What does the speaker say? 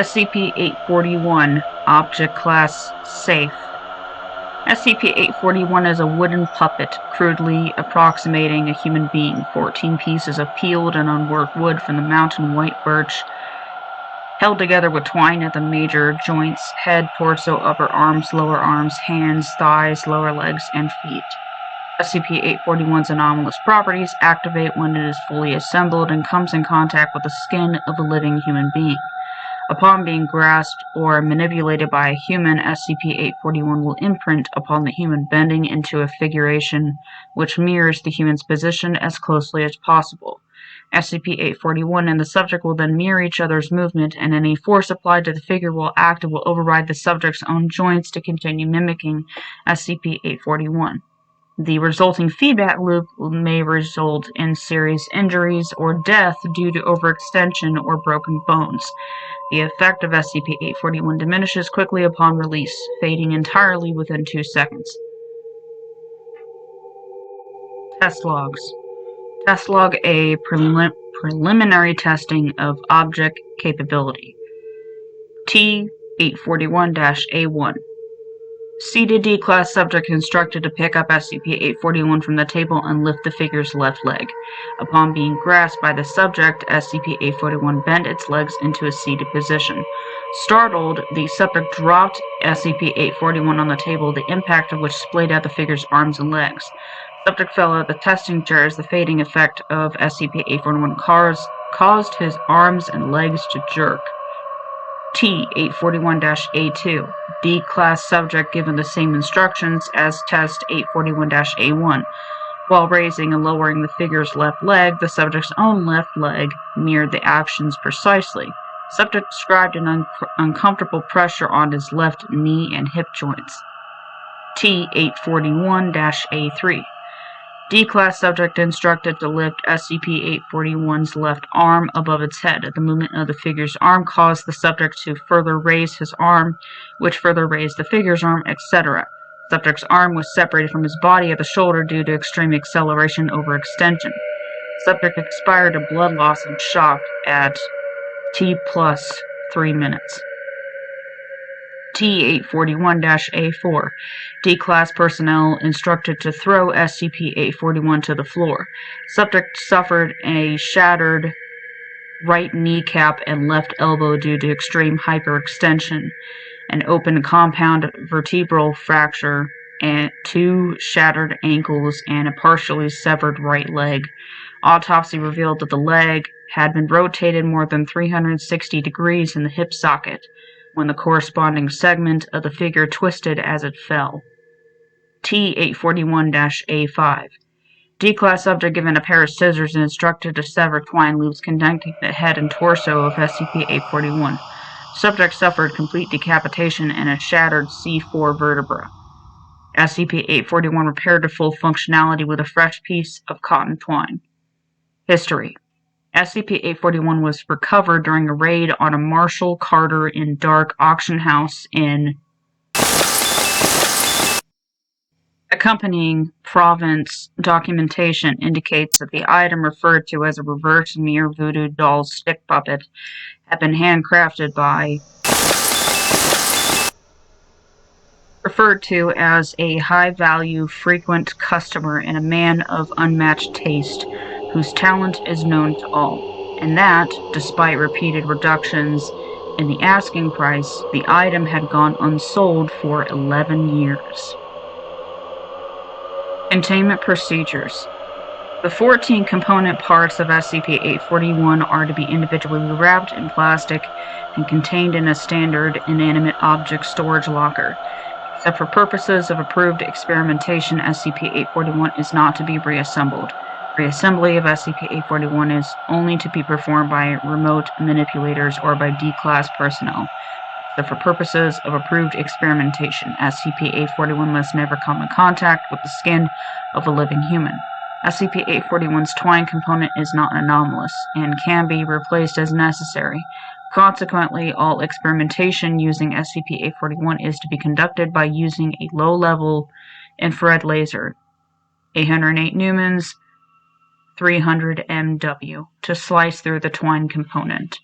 SCP-841 Object Class Safe. SCP-841 is a wooden puppet, crudely approximating a human being. 14 pieces of peeled and unworked wood from the mountain white birch, held together with twine at the major joints: head, torso, upper arms, lower arms, hands, thighs, lower legs, and feet. SCP-841's anomalous properties activate when it is fully assembled and comes in contact with the skin of a living human being. Upon being grasped or manipulated by a human, SCP-841 will imprint upon the human, bending into a figuration which mirrors the human's position as closely as possible. SCP-841 and the subject will then mirror each other's movement, and any force applied to the figure will override the subject's own joints to continue mimicking SCP-841. The resulting feedback loop may result in serious injuries or death due to overextension or broken bones. The effect of SCP-841 diminishes quickly upon release, fading entirely within 2 seconds. Test logs. Test log A, preliminary testing of object capability. T-841-A1. Seated D-Class subject instructed to pick up SCP-841 from the table and lift the figure's left leg. Upon being grasped by the subject, SCP-841 bent its legs into a seated position. Startled, the subject dropped SCP-841 on the table, the impact of which splayed out the figure's arms and legs. Subject fell out of the testing chair as the fading effect of SCP-841 caused his arms and legs to jerk. T-841-A2. D-Class subject given the same instructions as Test 841-A1. While raising and lowering the figure's left leg, the subject's own left leg mirrored the actions precisely. Subject described an uncomfortable pressure on his left knee and hip joints. T-841-A3. D-Class subject instructed to lift SCP-841's left arm above its head. The movement of the figure's arm caused the subject to further raise his arm, which further raised the figure's arm, etc. Subject's arm was separated from his body at the shoulder due to extreme acceleration over extension. Subject expired of blood loss and shock at T+3 minutes. T-841-A4. D-Class personnel instructed to throw SCP-841 to the floor. Subject suffered a shattered right kneecap and left elbow due to extreme hyperextension, an open compound vertebral fracture, and 2 shattered ankles, and a partially severed right leg. Autopsy revealed that the leg had been rotated more than 360 degrees in the hip socket, when the corresponding segment of the figure twisted as it fell. T-841-A5. D-Class subject given a pair of scissors and instructed to sever twine loops connecting the head and torso of SCP-841. Subject suffered complete decapitation and a shattered C4 vertebra. SCP-841 repaired to full functionality with a fresh piece of cotton twine. History. SCP-841 was recovered during a raid on a Marshall Carter in Dark auction house in accompanying provenance documentation indicates that the item referred to as a reverse mirror voodoo doll stick puppet had been handcrafted by referred to as a high-value frequent customer and a man of unmatched taste whose talent is known to all, and that, despite repeated reductions in the asking price, the item had gone unsold for 11 years. Containment procedures. The 14 component parts of SCP-841 are to be individually wrapped in plastic and contained in a standard inanimate object storage locker. Except for purposes of approved experimentation, SCP-841 is not to be reassembled. Reassembly of SCP-841 is only to be performed by remote manipulators or by D-Class personnel. Except for purposes of approved experimentation, SCP-841 must never come in contact with the skin of a living human. SCP-841's twine component is not anomalous and can be replaced as necessary. Consequently, all experimentation using SCP-841 is to be conducted by using a low-level infrared laser, 808 lumens, 300 MW, to slice through the twine component.